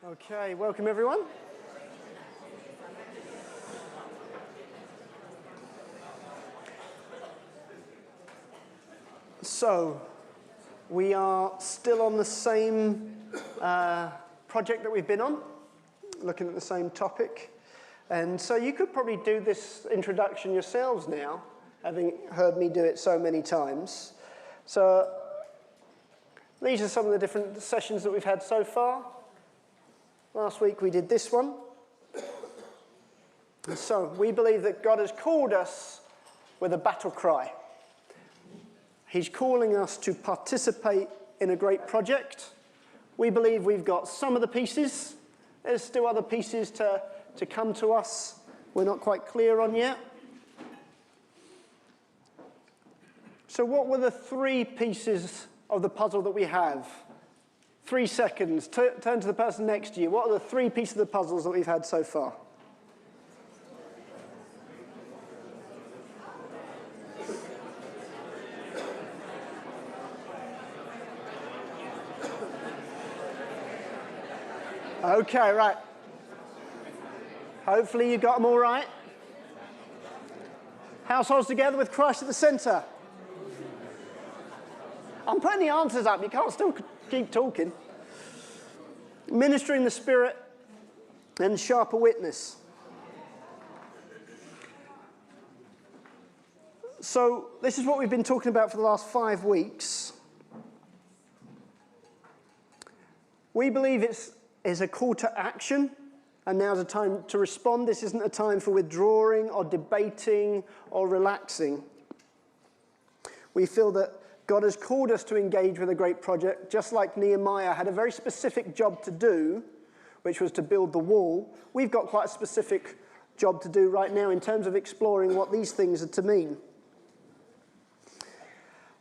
Okay, welcome everyone. So, we are still on the same project that we've been on, looking at the same topic. And so you could probably do this introduction yourselves now, having heard me do it so many times. So, these are some of the different sessions that we've had so far. Last week we did this one. So we believe that God has called us with a battle cry. He's calling us to participate in a great project. We believe we've got some of the pieces. There's still other pieces to come to us we're not quite clear on yet. So what were the three pieces of the puzzle that we have? 3 seconds. Turn to the person next to you. What are the three pieces of the puzzles that we've had so far? Okay, right. Hopefully you got them all right. Households together with Christ at the center. I'm putting the answers up. You can't still keep talking. Ministering the Spirit and sharper witness. So this is what we've been talking about for the last 5 weeks. We believe it's a call to action, and now's a time to respond. This isn't a time for withdrawing or debating or relaxing. We feel that God has called us to engage with a great project, just like Nehemiah had a very specific job to do, which was to build the wall. We've got quite a specific job to do right now in terms of exploring what these things are to mean.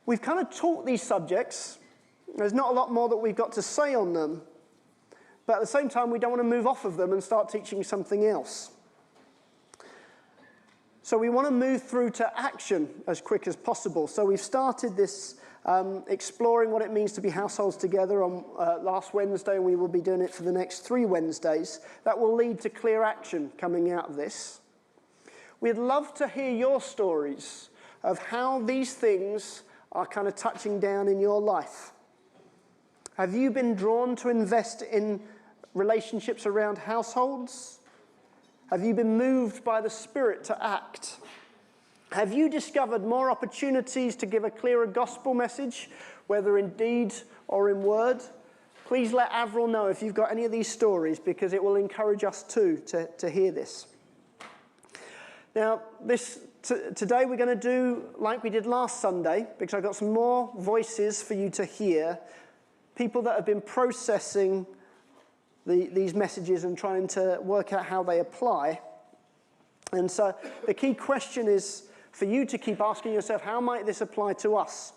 We've kind of taught these subjects. There's not a lot more that we've got to say on them, but at the same time, we don't want to move off of them and start teaching something else. So we want to move through to action as quick as possible. So we've started this exploring what it means to be households together on last Wednesday, and we will be doing it for the next 3 Wednesdays. That will lead to clear action coming out of this. We'd love to hear your stories of how these things are kind of touching down in your life. Have you been drawn to invest in relationships around households? Have you been moved by the Spirit to act? Have you discovered more opportunities to give a clearer gospel message, whether in deed or in word? Please let Avril know if you've got any of these stories, because it will encourage us too to hear this. Now, today we're going to do like we did last Sunday, because I've got some more voices for you to hear. People that have been processing these messages and trying to work out how they apply. And so the key question is for you to keep asking yourself, how might this apply to us?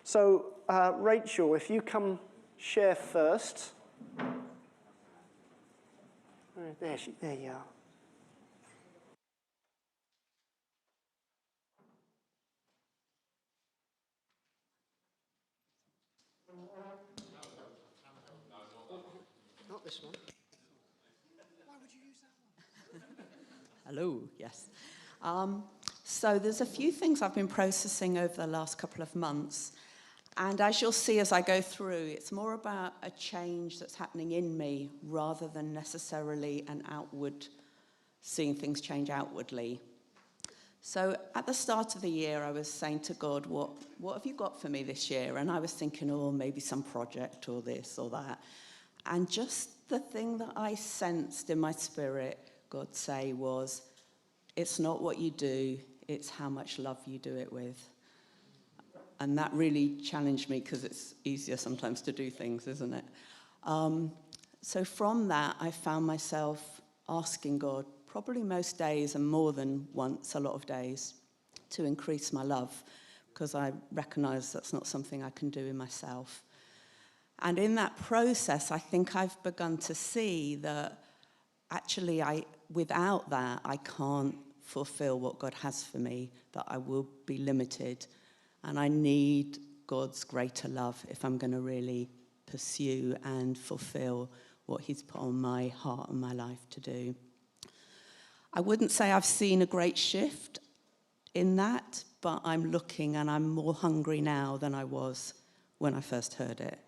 So Rachel, if you come share first. There you are. Not this one. Why would you use that one? Hello, yes. So there's a few things I've been processing over the last couple of months. And as you'll see as I go through, it's more about a change that's happening in me rather than necessarily seeing things change outwardly. So at the start of the year, I was saying to God, what have you got for me this year? And I was thinking, maybe some project or this or that. And just the thing that I sensed in my spirit, God say, was, it's not what you do, it's how much love you do it with. And that really challenged me, because it's easier sometimes to do things, isn't it? So from that, I found myself asking God, probably most days and more than once, a lot of days, to increase my love, because I recognize that's not something I can do in myself. And in that process, I think I've begun to see that actually without that, I can't fulfill what God has for me, that I will be limited. And I need God's greater love if I'm going to really pursue and fulfill what he's put on my heart and my life to do. I wouldn't say I've seen a great shift in that, but I'm looking and I'm more hungry now than I was when I first heard it,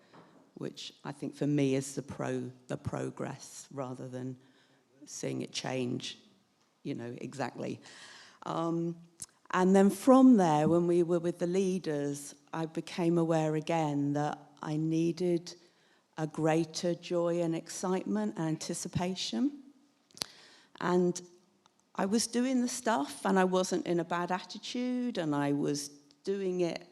which I think for me is the progress rather than seeing it change, exactly. And then from there, when we were with the leaders, I became aware again that I needed a greater joy and excitement and anticipation. And I was doing the stuff, and I wasn't in a bad attitude, and I was doing it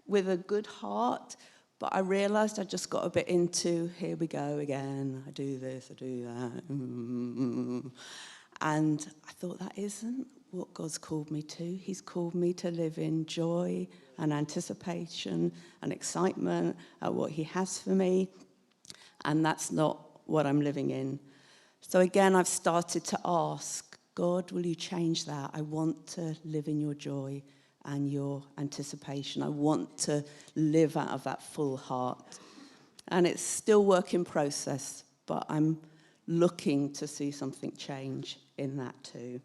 with a good heart, but I realized I just got a bit into, here we go again, I do this, I do that. And I thought, that isn't what God's called me to. He's called me to live in joy and anticipation and excitement at what he has for me, and that's not what I'm living in. So again, I've started to ask, God, will you change that? I want to live in your joy and your anticipation. I want to live out of that full heart. And it's still work in process, but I'm looking to see something change in that too.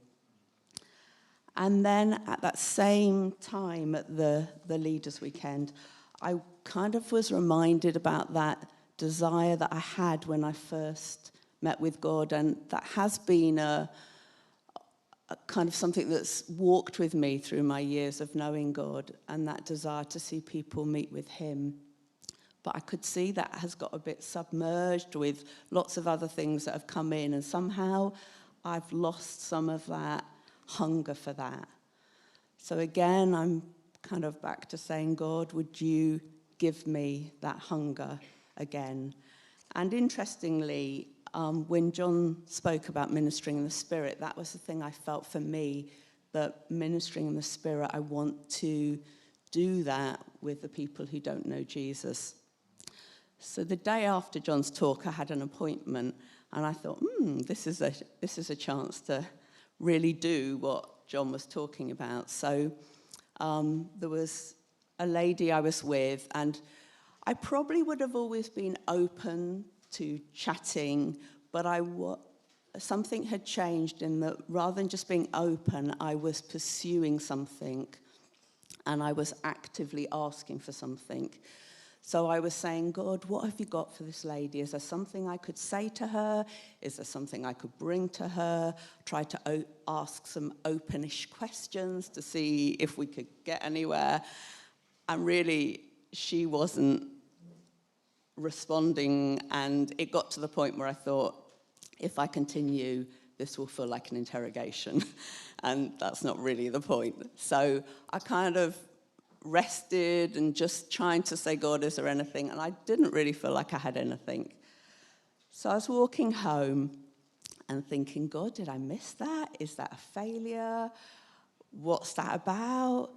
And then at that same time at the Leaders' Weekend, I kind of was reminded about that desire that I had when I first met with God, and that has been a kind of something that's walked with me through my years of knowing God, and that desire to see people meet with him. But I could see that has got a bit submerged with lots of other things that have come in, and somehow I've lost some of that hunger for that. So again, I'm kind of back to saying, God, would you give me that hunger again? And interestingly, when John spoke about ministering in the Spirit, that was the thing I felt for me, that ministering in the Spirit, I want to do that with the people who don't know Jesus. So the day after John's talk, I had an appointment, and I thought, this is a chance to really do what John was talking about. So there was a lady I was with, and I probably would have always been open to chatting, but something had changed in that rather than just being open, I was pursuing something, and I was actively asking for something. So I was saying, God, what have you got for this lady? Is there something I could say to her? Is there something I could bring to her? Try to ask some openish questions to see if we could get anywhere. And really, she wasn't responding, and it got to the point where I thought, if I continue, this will feel like an interrogation, and that's not really the point. So I kind of rested and just trying to say, God, is there anything? And I didn't really feel like I had anything. So I was walking home and thinking, God, did I miss that? Is that a failure? What's that about?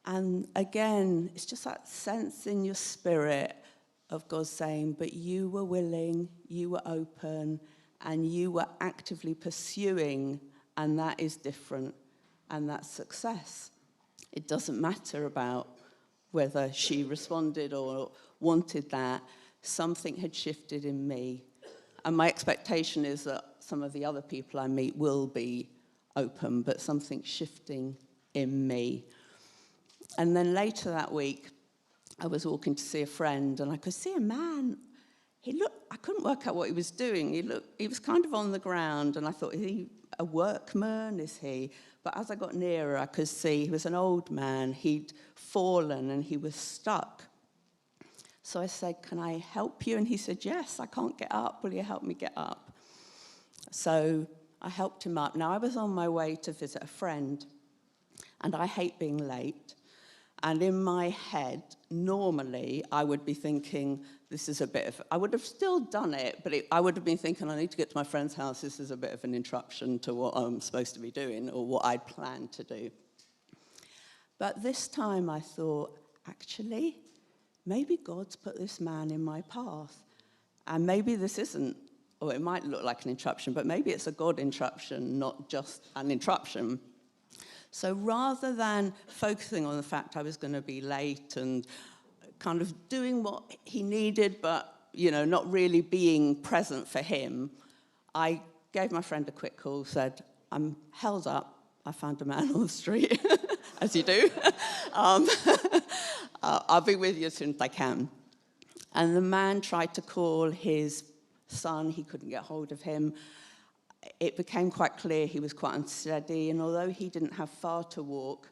And again, it's just that sense in your spirit of God saying, but you were willing, you were open, and you were actively pursuing, and that is different, and that's success. It doesn't matter about whether she responded or wanted that. Something had shifted in me. And my expectation is that some of the other people I meet will be open, but something's shifting in me. And then later that week, I was walking to see a friend, and I could see a man. I couldn't work out what he was doing. He was kind of on the ground, and I thought, is he a workman? Is he? But as I got nearer, I could see he was an old man. He'd fallen, and he was stuck. So I said, can I help you? And he said, yes, I can't get up. Will you help me get up? So I helped him up. Now, I was on my way to visit a friend, and I hate being late. And in my head, normally, I would be thinking, I would have still done it, but I would have been thinking, I need to get to my friend's house. This is a bit of an interruption to what I'm supposed to be doing or what I'd planned to do. But this time I thought, actually, maybe God's put this man in my path. And maybe this isn't, or it might look like an interruption, but maybe it's a God interruption, not just an interruption. So rather than focusing on the fact I was going to be late and kind of doing what he needed, but not really being present for him, I gave my friend a quick call, said, I'm held up. I found a man on the street, as you do. I'll be with you as soon as I can. And the man tried to call his son. He couldn't get hold of him. It became quite clear he was quite unsteady. And although he didn't have far to walk,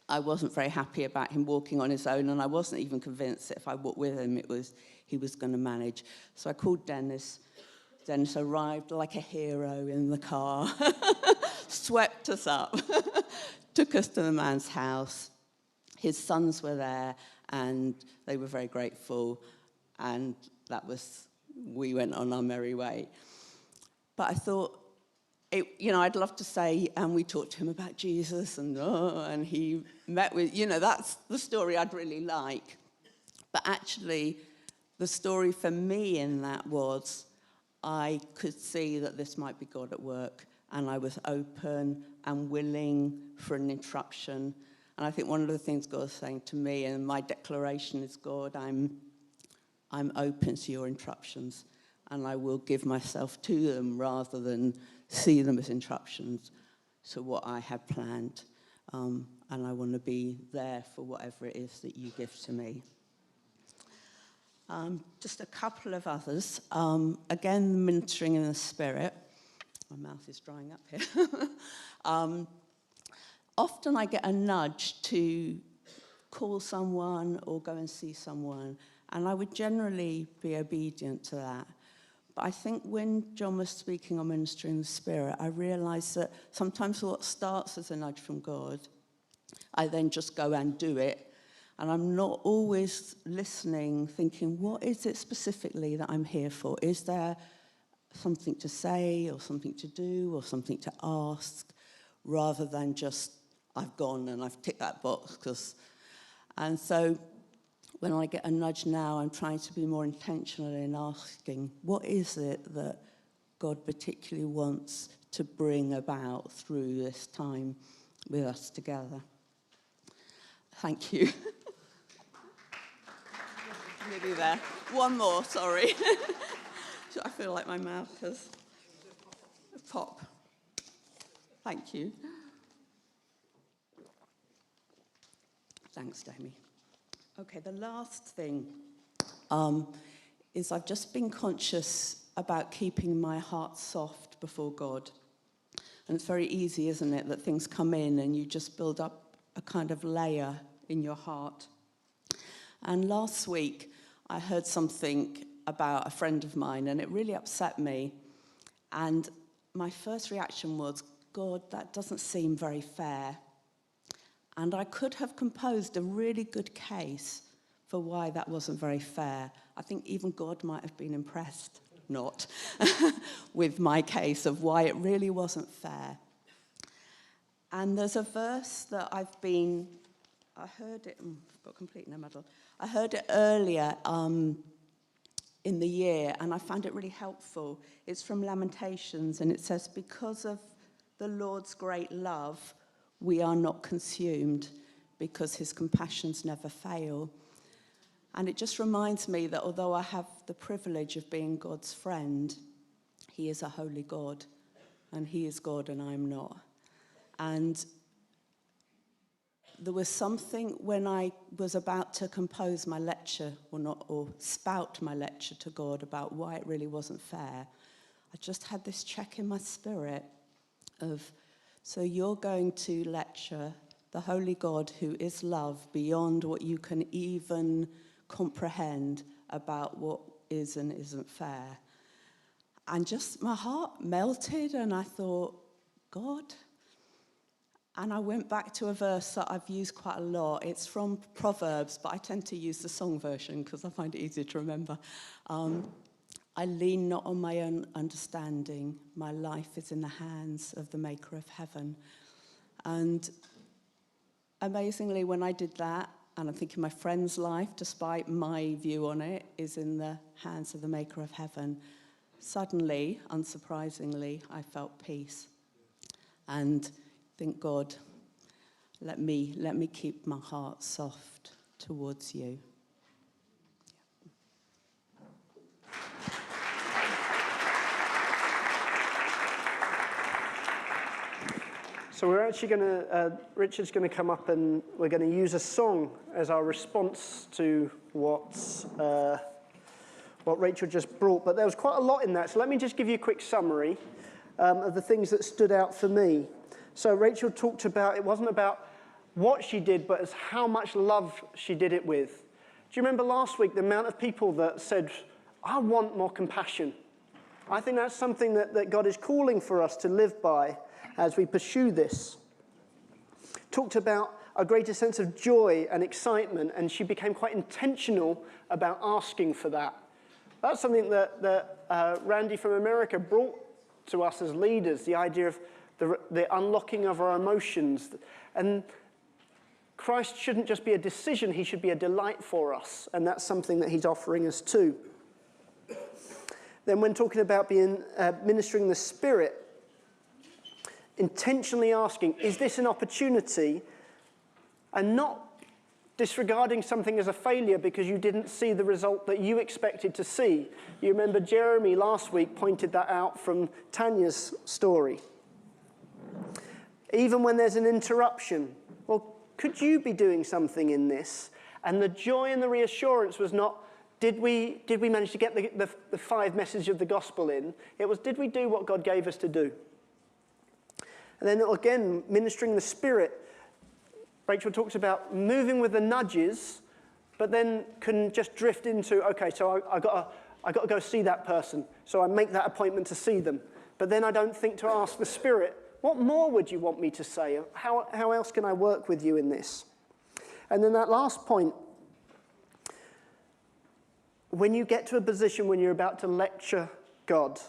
I wasn't very happy about him walking on his own. And I wasn't even convinced that if I walked with him, he was going to manage. So I called Dennis. Dennis arrived like a hero in the car, swept us up, took us to the man's house. His sons were there, and they were very grateful, and we went on our merry way. But I thought, I'd love to say, and we talked to him about Jesus, and he met with, that's the story I'd really like. But actually, the story for me in that was, I could see that this might be God at work, and I was open and willing for an interruption. And I think one of the things God's saying to me, and my declaration is, God, I'm open to your interruptions, and I will give myself to them rather than see them as interruptions to what I have planned. And I want to be there for whatever it is that you give to me. Just a couple of others. Again, ministering in the Spirit. My mouth is drying up here. Often I get a nudge to call someone or go and see someone, and I would generally be obedient to that. But I think when John was speaking on ministering in the Spirit, I realised that sometimes what starts as a nudge from God, I then just go and do it. And I'm not always listening, thinking, what is it specifically that I'm here for? Is there something to say or something to do or something to ask, rather than just, I've gone and I've ticked that box. And so when I get a nudge now, I'm trying to be more intentional in asking, what is it that God particularly wants to bring about through this time with us together? Thank you. Nearly there. One more, sorry. I feel like my mouth has popped. Thank you. Thanks, Damie. Okay, the last thing is I've just been conscious about keeping my heart soft before God. And it's very easy, isn't it, that things come in and you just build up a kind of layer in your heart. And last week, I heard something about a friend of mine, and it really upset me. And my first reaction was, God, that doesn't seem very fair. And I could have composed a really good case for why that wasn't very fair. I think even God might have been impressed, not, with my case of why it really wasn't fair. And there's a verse that I heard it, I've got completely no muddle. I heard it earlier in the year, and I found it really helpful. It's from Lamentations, and it says, because of the Lord's great love, we are not consumed, because his compassions never fail. And it just reminds me that although I have the privilege of being God's friend, he is a holy God, and he is God and I'm not. And there was something when I was about to compose my lecture, or spout my lecture to God about why it really wasn't fair. I just had this check in my spirit of, so you're going to lecture the holy God who is love beyond what you can even comprehend about what is and isn't fair. And just my heart melted, and I thought, God. And I went back to a verse that I've used quite a lot. It's from Proverbs, but I tend to use the song version because I find it easier to remember. I lean not on my own understanding. My life is in the hands of the maker of heaven. And amazingly, when I did that, and I'm thinking my friend's life, despite my view on it, is in the hands of the maker of heaven, suddenly, unsurprisingly, I felt peace. And think, God, let me keep my heart soft towards you. So we're actually going to, Richard's going to come up and we're going to use a song as our response to what Rachel just brought. But there was quite a lot in that. So let me just give you a quick summary of the things that stood out for me. So Rachel talked about, it wasn't about what she did, but as how much love she did it with. Do you remember last week the amount of people that said, I want more compassion? I think that's something that God is calling for us to live by as we pursue this. Talked about a greater sense of joy and excitement, and she became quite intentional about asking for that. That's something that Randy from America brought to us as leaders, the idea of the unlocking of our emotions. And Christ shouldn't just be a decision, he should be a delight for us, and that's something that he's offering us too. Then when talking about ministering the Spirit, intentionally asking, is this an opportunity? And not disregarding something as a failure because you didn't see the result that you expected to see. You remember Jeremy last week pointed that out from Tanya's story. Even when there's an interruption, well, could you be doing something in this? And the joy and the reassurance was not, did we manage to get the 5 messages of the gospel in? It was, did we do what God gave us to do? And then again, ministering the Spirit. Rachel talks about moving with the nudges, but then can just drift into, okay, so I got to go see that person. So I make that appointment to see them. But then I don't think to ask the Spirit, what more would you want me to say? How else can I work with you in this? And then that last point, when you get to a position when you're about to lecture God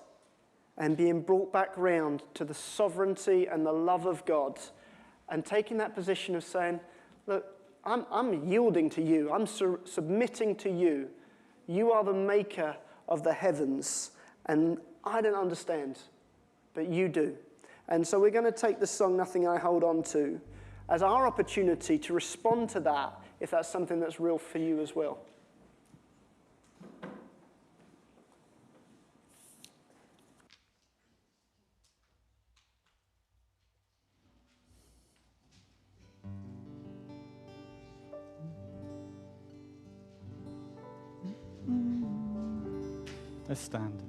and being brought back round to the sovereignty and the love of God, and taking that position of saying, look, I'm yielding to you. I'm submitting to you. You are the maker of the heavens, and I don't understand, but you do. And so we're going to take the song, Nothing I Hold On To, as our opportunity to respond to that, if that's something that's real for you as well. Let's stand.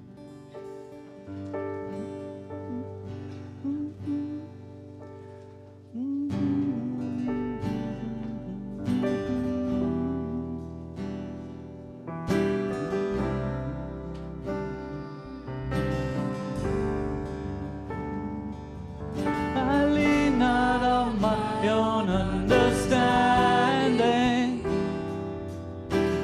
I lean not on my own understanding.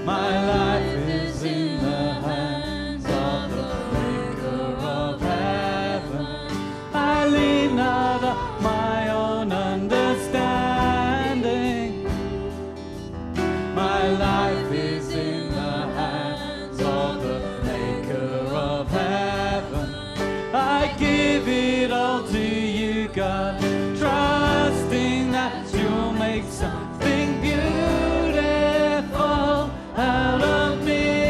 My life is in the hands of the Maker of heaven. I lean not on my own understanding. My life is in the hands of the Maker of heaven. I give it all to you, God, trusting that you'll make something beautiful out of me.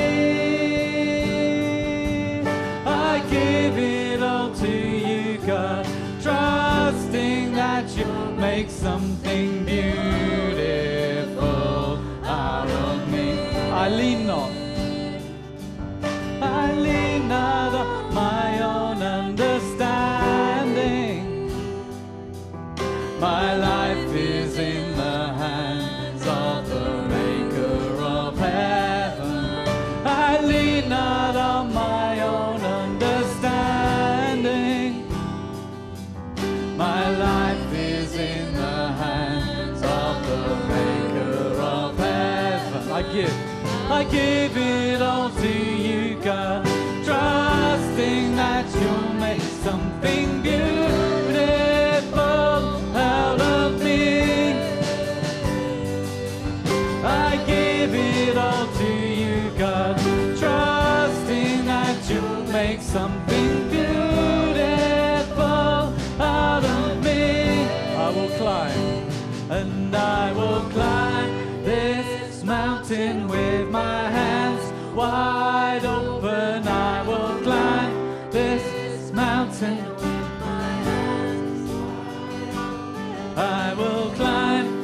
I give it all to you, God, trusting that you'll make something beautiful out of me. I lean not on my own understanding. My life is in the hands of the Maker of heaven. I lean not on my own understanding. My life is in the hands of the Maker of heaven. I give it all to you, God, trusting that you'll make something beautiful out of me. I give it all to you, God, trusting that you'll make something beautiful out of me. I will climb, and I will climb this mountain with my hands wide open. I will climb this mountain. I will climb.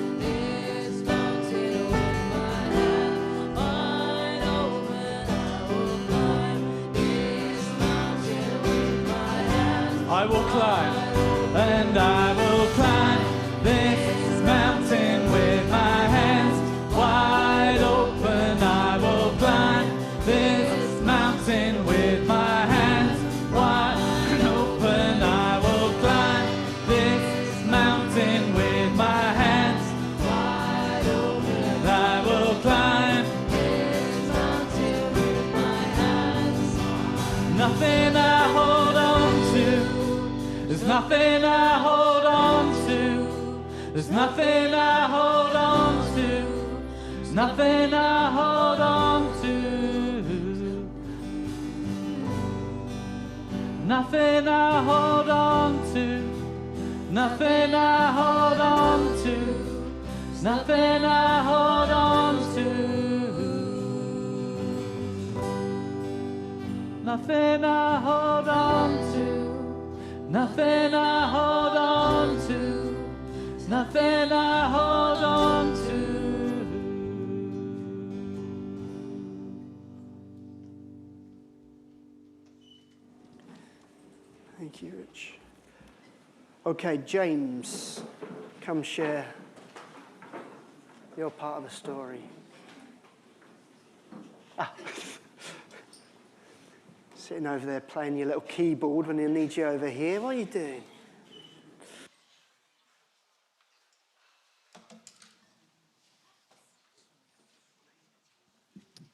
I will climb, and I will climb this mountain with my hands wide open. I will climb this mountain with my hands wide open. I will climb this mountain with my hands wide open. I will climb this mountain with my hands. Nothing I hold on to. There's nothing I hold on to. There's nothing I hold on to. There's nothing I hold on to. Nothing I hold on to. Nothing I hold on to. Nothing I hold on to. Nothing I hold on to. Nothing I hold on to. Nothing I hold on to. Thank you, Rich. Okay, James, come share your part of the story. Sitting over there playing your little keyboard when they need you over here. What are you doing?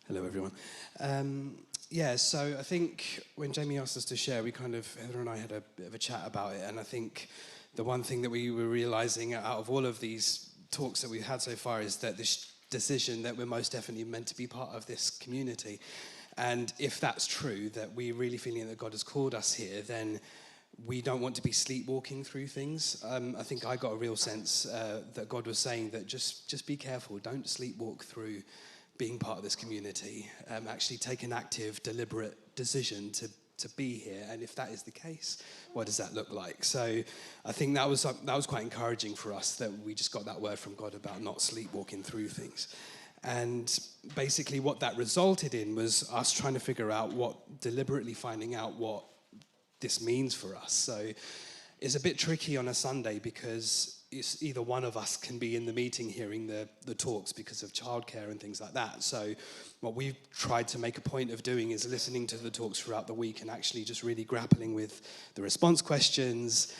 Hello, everyone. So I think when Jamie asked us to share, Heather and I had a bit of a chat about it, and I think the one thing that we were realising out of all of these talks that we've had so far is that this decision that we're most definitely meant to be part of this community. And if that's true, that we're really feeling that God has called us here, then we don't want to be sleepwalking through things. I think I got a real sense that God was saying that just be careful, don't sleepwalk through being part of this community. Actually take an active, deliberate decision to be here. And if that is the case, what does that look like? So I think that was quite encouraging for us, that we just got that word from God about not sleepwalking through things. And basically what that resulted in was us trying to figure out deliberately finding out what this means for us. So it's a bit tricky on a Sunday because it's either one of us can be in the meeting hearing the talks because of childcare and things like that. So what we've tried to make a point of doing is listening to the talks throughout the week and actually just really grappling with the response questions,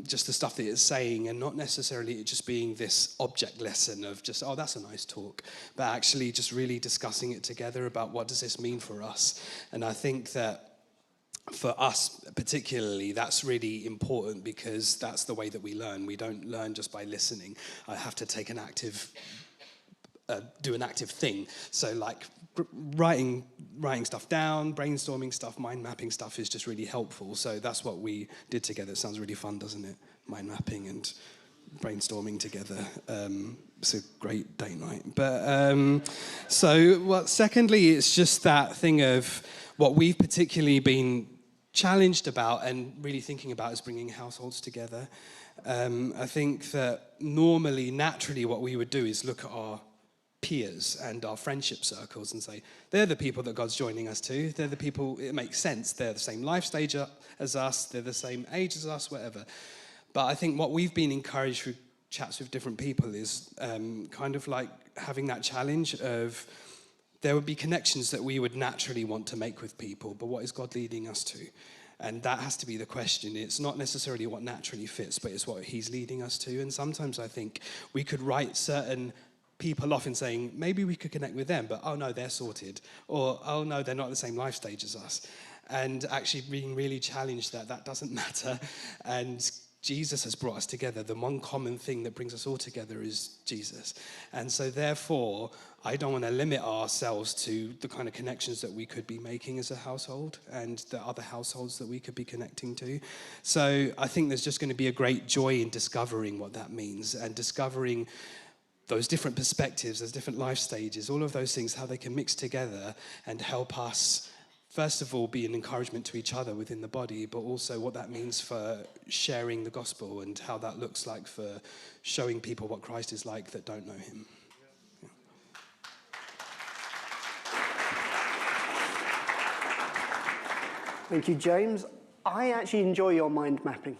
just the stuff that it's saying, and not necessarily it just being this object lesson of just, oh, that's a nice talk, but actually just really discussing it together about what does this mean for us. And I think that for us particularly, that's really important because that's the way that we learn. We don't learn just by listening. I have to take an active, do an active thing. So like writing stuff down, brainstorming stuff, mind mapping stuff is just really helpful. So that's what we did together. It sounds really fun, doesn't it? Mind mapping and brainstorming together. It's a great date night. But secondly, it's just that thing of what we've particularly been challenged about and really thinking about is bringing households together. I think that naturally, what we would do is look at our peers and our friendship circles and say, they're the people that God's joining us to. They're the people, it makes sense. They're the same life stage as us. They're the same age as us, whatever. But I think what we've been encouraged through chats with different people is kind of like having that challenge of there would be connections that we would naturally want to make with people, but what is God leading us to? And that has to be the question. It's not necessarily what naturally fits, but it's what he's leading us to. And sometimes I think we could write certain people off in saying, maybe we could connect with them, but oh no, they're sorted. Or, oh no, they're not the same life stage as us. And actually being really challenged that doesn't matter. And Jesus has brought us together. The one common thing that brings us all together is Jesus. And so therefore, I don't want to limit ourselves to the kind of connections that we could be making as a household and the other households that we could be connecting to. So I think there's just going to be a great joy in discovering what that means and discovering those different perspectives, those different life stages, all of those things, how they can mix together and help us first of all, be an encouragement to each other within the body, but also what that means for sharing the gospel and how that looks like for showing people what Christ is like that don't know him. Yeah. Thank you, James. I actually enjoy your mind mapping.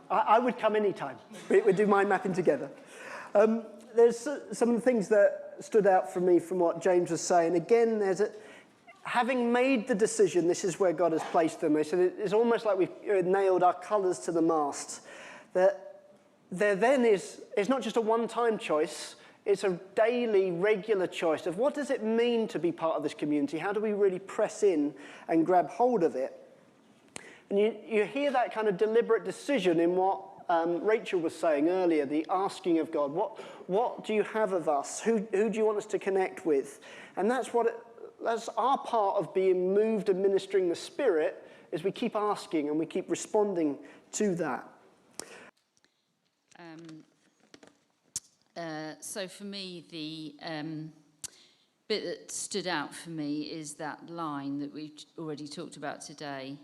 I would come anytime. We'd do mind mapping together. There's some of the things that stood out for me from what James was saying. Again, having made the decision, this is where God has placed them. It's almost like we've nailed our colours to the mast. That there then is not just a one-time choice, it's a daily, regular choice of what does it mean to be part of this community? How do we really press in and grab hold of it? And you hear that kind of deliberate decision in what Rachel was saying earlier, the asking of God. What do you have of us? Who do you want us to connect with? And that's our part of being moved and ministering the Spirit, is we keep asking and we keep responding to that. So for me, the bit that stood out for me is that line that we've already talked about today,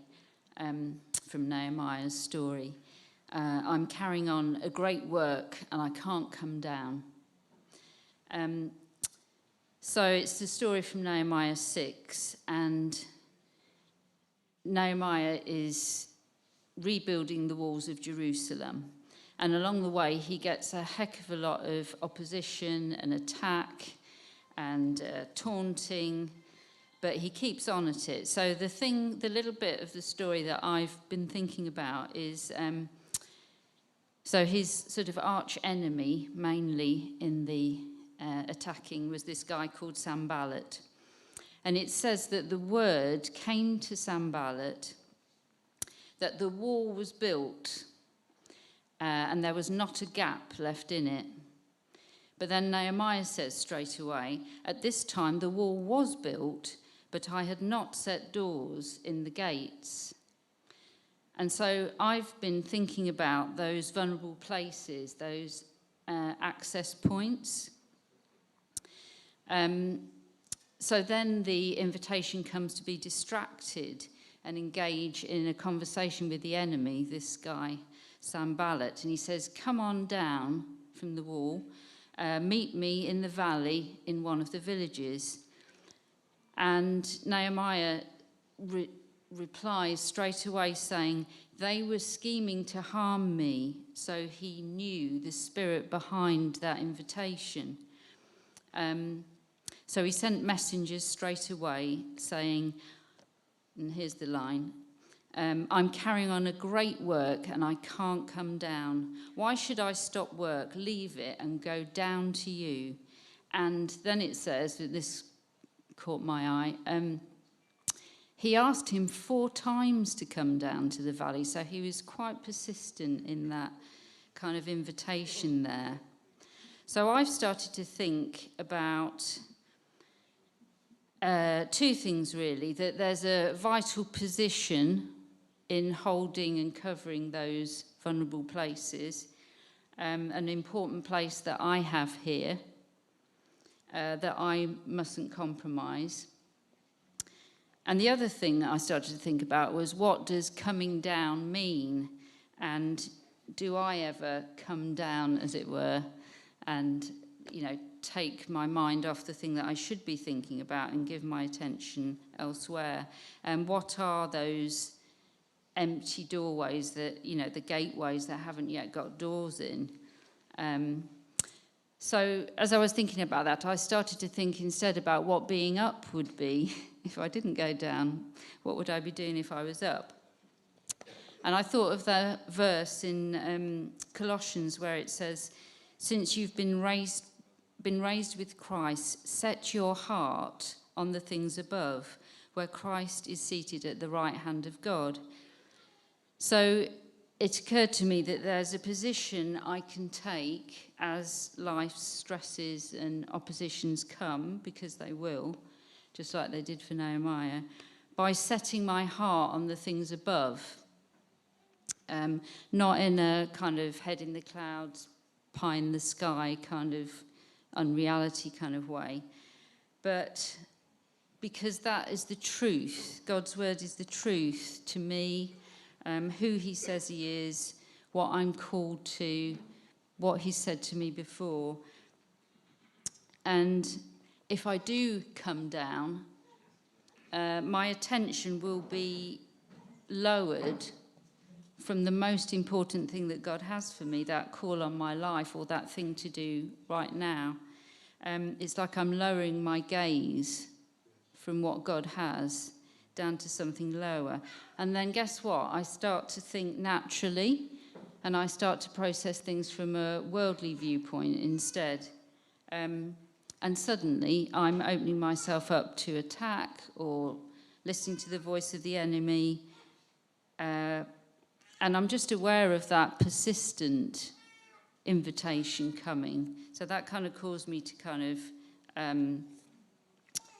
from Nehemiah's story. I'm carrying on a great work and I can't come down. So it's the story from Nehemiah 6, and Nehemiah is rebuilding the walls of Jerusalem. And along the way, he gets a heck of a lot of opposition and attack and taunting, but he keeps on at it. So the little bit of the story that I've been thinking about is, so his sort of arch enemy, mainly in the attacking, was this guy called Sanballat. And it says that the word came to Sanballat that the wall was built and there was not a gap left in it. But then Nehemiah says straight away, at this time the wall was built, but I had not set doors in the gates. And so I've been thinking about those vulnerable places, those access points. So then the invitation comes to be distracted and engage in a conversation with the enemy, this guy, Sanballat. And he says, come on down from the wall, meet me in the valley in one of the villages. And Nehemiah replies straight away saying, they were scheming to harm me. So he knew the spirit behind that invitation. So he sent messengers straight away saying, and here's the line, I'm carrying on a great work and I can't come down. Why should I stop work, leave it and go down to you? And then it says, that this caught my eye, he asked him 4 times to come down to the valley. So he was quite persistent in that kind of invitation there. So I've started to think about 2 things really, that there's a vital position in holding and covering those vulnerable places, an important place that I have here, that I mustn't compromise. And the other thing that I started to think about was, what does coming down mean? And do I ever come down, as it were, and, take my mind off the thing that I should be thinking about and give my attention elsewhere? And what are those empty doorways that, the gateways that haven't yet got doors in? So as I was thinking about that, I started to think instead about what being up would be if I didn't go down. What would I be doing if I was up? And I thought of the verse in Colossians where it says, since you've been raised with Christ, set your heart on the things above, where Christ is seated at the right hand of God. So it occurred to me that there's a position I can take as life's stresses and oppositions come, because they will, just like they did for Nehemiah, by setting my heart on the things above. Not in a kind of head in the clouds, pie in the sky kind of unreality kind of way, but because that is the truth. God's word is the truth to me, who he says he is, what I'm called to, what he said to me before. And if I do come down, my attention will be lowered from the most important thing that God has for me, that call on my life or that thing to do right now. It's like I'm lowering my gaze from what God has down to something lower. And then guess what? I start to think naturally, and I start to process things from a worldly viewpoint instead. And suddenly I'm opening myself up to attack or listening to the voice of the enemy. And I'm just aware of that persistent invitation coming. So that kind of caused me to kind of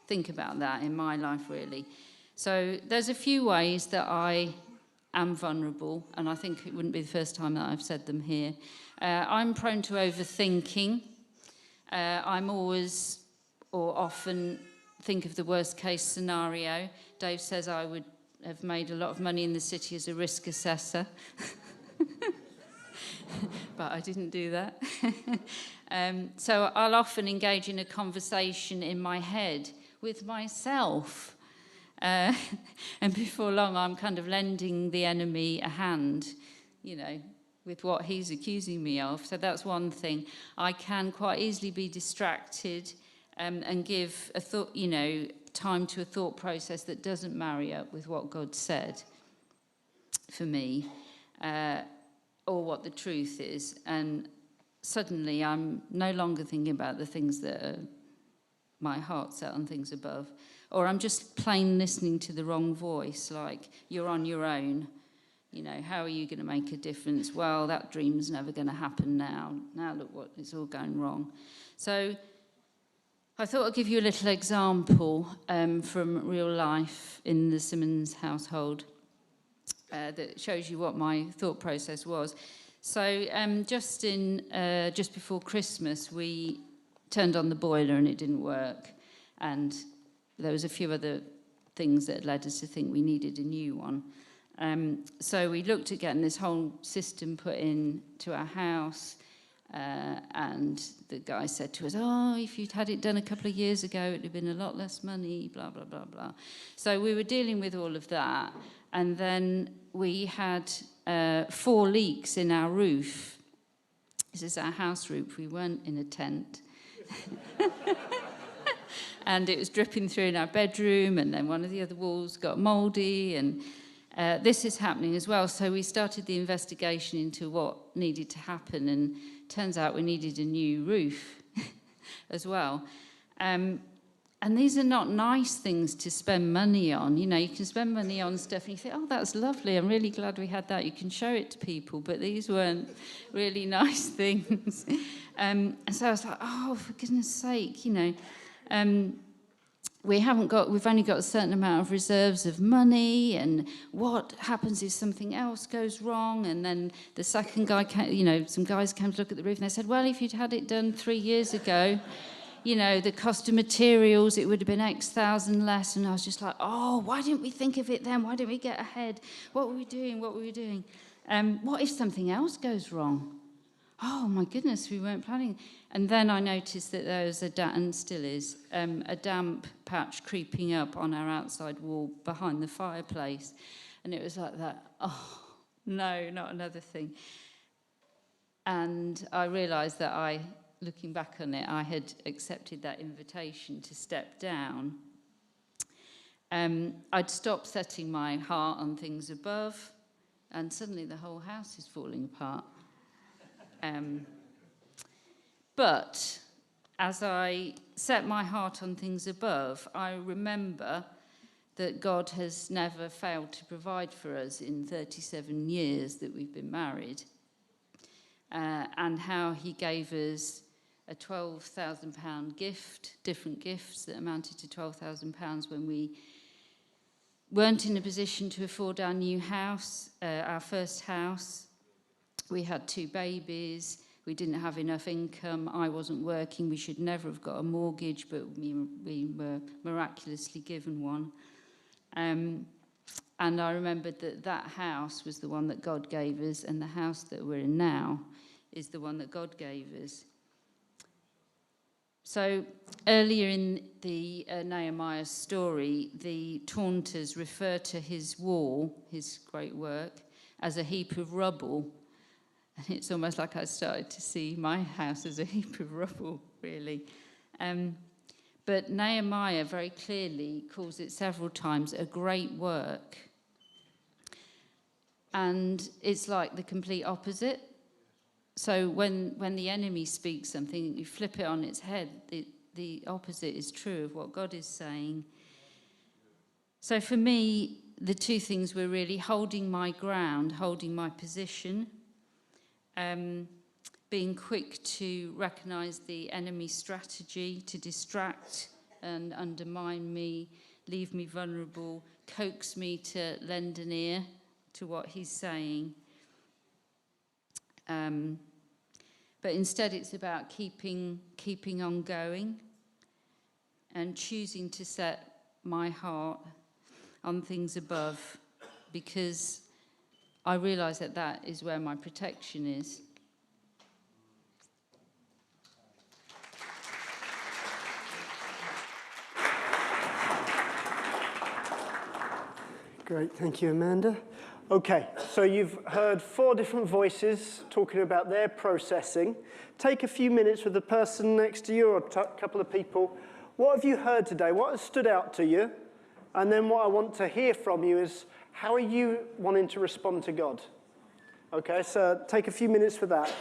think about that in my life, really. So there's a few ways that I am vulnerable, and I think it wouldn't be the first time that I've said them here. I'm prone to overthinking. I'm always or often think of the worst case scenario. Dave says I would have made a lot of money in the city as a risk assessor. But I didn't do that. So I'll often engage in a conversation in my head with myself. And before long, I'm kind of lending the enemy a hand, with what he's accusing me of. So that's one thing. I can quite easily be distracted and give a thought, time to a thought process that doesn't marry up with what God said for me, or what the truth is. And suddenly I'm no longer thinking about the things that are my heart set on things above. Or I'm just plain listening to the wrong voice, like, you're on your own. How are you going to make a difference? Well, that dream's never going to happen now. Now look what, it's all going wrong. So I thought I'd give you a little example from real life in the Simmons household that shows you what my thought process was. So just before Christmas, we turned on the boiler and it didn't work. And there was a few other things that led us to think we needed a new one. So we looked at getting this whole system put in to our house, and the guy said to us, if you'd had it done a couple of years ago, it'd have been a lot less money, blah, blah, blah, blah. So we were dealing with all of that, and then we had 4 leaks in our roof. This is our house roof. We weren't in a tent. And it was dripping through in our bedroom, and then one of the other walls got mouldy, and this is happening as well. So we started the investigation into what needed to happen, and turns out we needed a new roof as well. And these are not nice things to spend money on. You can spend money on stuff and you think, that's lovely, I'm really glad we had that. You can show it to people, but these weren't really nice things. And so I was like, for goodness sake, we've only got a certain amount of reserves of money, and what happens if something else goes wrong? And then the second guy came, some guys came to look at the roof, and they said, well, if you'd had it done 3 years ago, the cost of materials, it would have been X thousand less. And I was just like, why didn't we think of it then? Why didn't we get ahead? What were we doing? What if something else goes wrong? Oh my goodness, we weren't planning. And then I noticed that there was and still is, a damp patch creeping up on our outside wall behind the fireplace. And it was like that, no, not another thing. And I realised that looking back on it, I had accepted that invitation to step down. I'd stopped setting my heart on things above, and suddenly the whole house is falling apart. But as I set my heart on things above, I remember that God has never failed to provide for us in 37 years that we've been married, and how he gave us a £12,000 gift, different gifts that amounted to £12,000 when we weren't in a position to afford our new house, our first house. We had 2 babies. we didn't have enough income, I wasn't working, we should never have got a mortgage, but we were miraculously given one. And I remembered that that house was the one that God gave us, and the house that we're in now is the one that God gave us. So earlier in the Nehemiah's story, the taunters refer to his wall, his great work, as a heap of rubble. And it's almost like I started to see my house as a heap of rubble, really. But Nehemiah very clearly calls it several times a great work. And it's like the complete opposite. So when the enemy speaks something, you flip it on its head, the opposite is true of what God is saying. So for me, the two things were really holding my ground, holding my position, being quick to recognize the enemy's strategy to distract and undermine me, leave me vulnerable, coax me to lend an ear to what he's saying. But instead it's about keeping on going and choosing to set my heart on things above, because I realise that that is where my protection is. Great, thank you, Amanda. Okay, so you've heard 4 different voices talking about their processing. Take a few minutes with the person next to you or a couple of people. What have you heard today? What has stood out to you? And then what I want to hear from you is, how are you wanting to respond to God? Okay, so take a few minutes for that.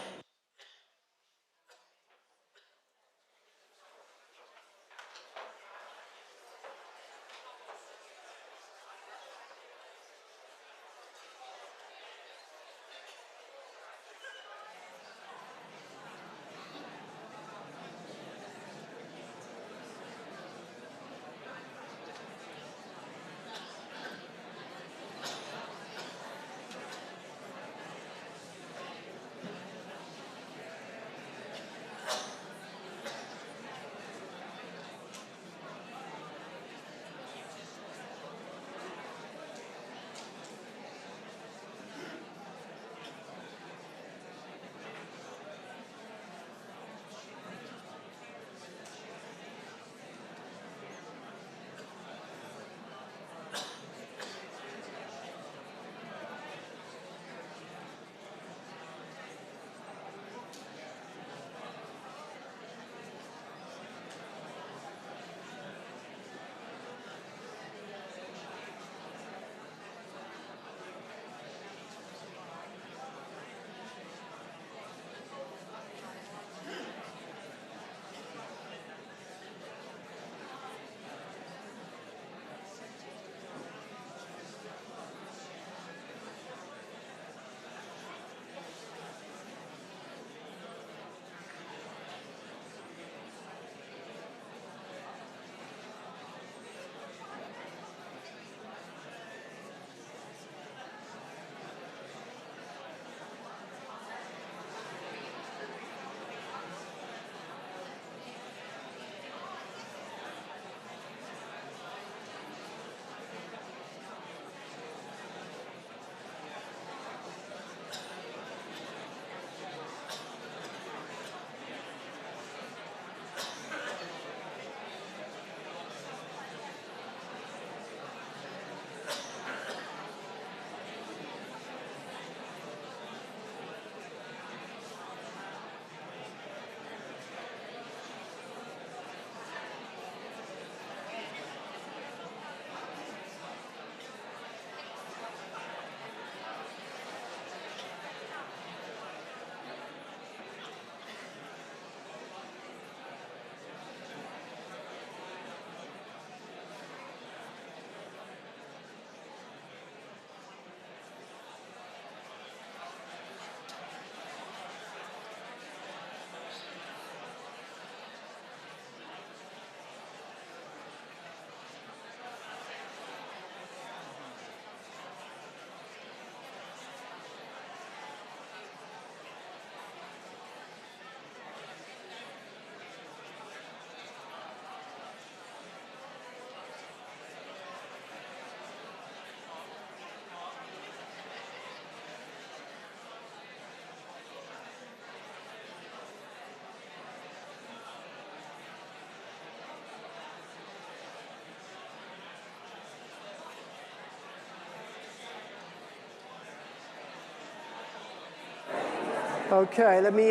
Okay, let me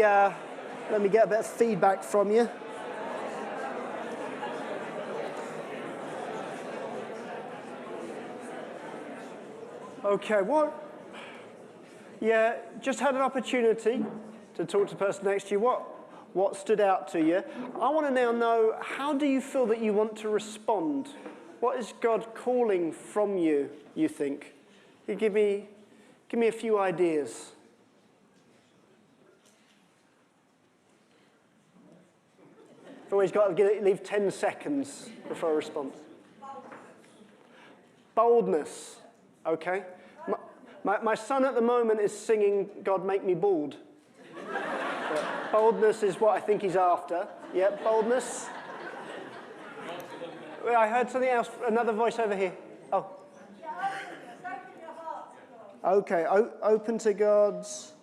get a bit of feedback from you. Okay, yeah, just had an opportunity to talk to the person next to you. What stood out to you? I want to now know, how do you feel that you want to respond? What is God calling from you, you think? You give me a few ideas. I've always got to leave 10 seconds before a response. Boldness. Okay. My son at the moment is singing God Make Me Bald. Boldness is what I think he's after. Yeah, boldness. I heard something else, another voice over here. Oh. Okay, open to God's,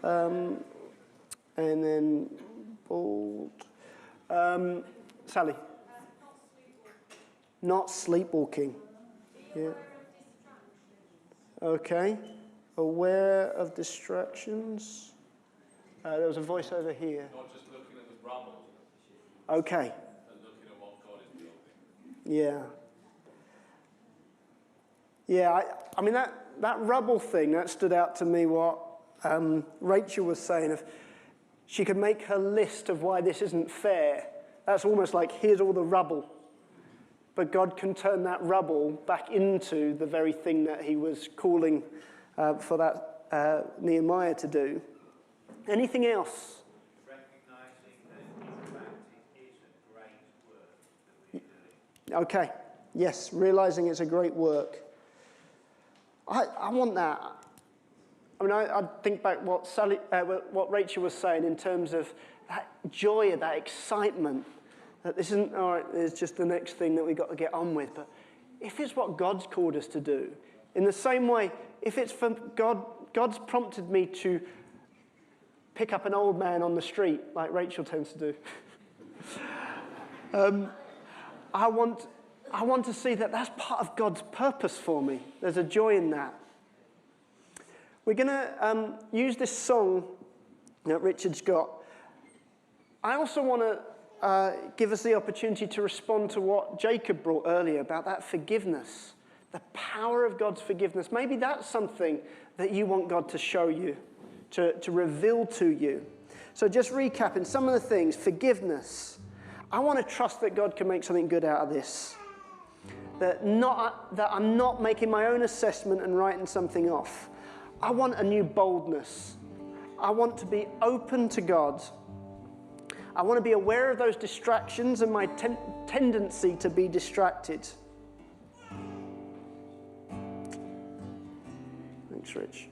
and then bold. Sally. Not sleepwalking. Yeah. Okay. Aware of distractions. There was a voice over here. Not just looking at the rubble. Okay. And looking at what God is building. Yeah. Yeah, I mean, that rubble thing, that stood out to me, what Rachel was saying. If she could make her list of why this isn't fair, that's almost like, here's all the rubble. But God can turn that rubble back into the very thing that he was calling for that Nehemiah to do. Anything else? Recognizing that in fact it is a great work that we're doing. Okay, yes, realizing it's a great work. I want that. I mean, I think back what Rachel was saying in terms of that joy, that excitement, that this isn't, all right, it's just the next thing that we've got to get on with. But if it's what God's called us to do, in the same way, if it's for God's prompted me to pick up an old man on the street, like Rachel tends to do, I want to see that that's part of God's purpose for me. There's a joy in that. We're going to use this song that Richard's got. I also want to give us the opportunity to respond to what Jacob brought earlier about that forgiveness, the power of God's forgiveness. Maybe that's something that you want God to show you, to reveal to you. So just recapping some of the things. Forgiveness. I want to trust that God can make something good out of this. That I'm not making my own assessment and writing something off. I want a new boldness. I want to be open to God. I want to be aware of those distractions and my tendency to be distracted. Thanks, Rich.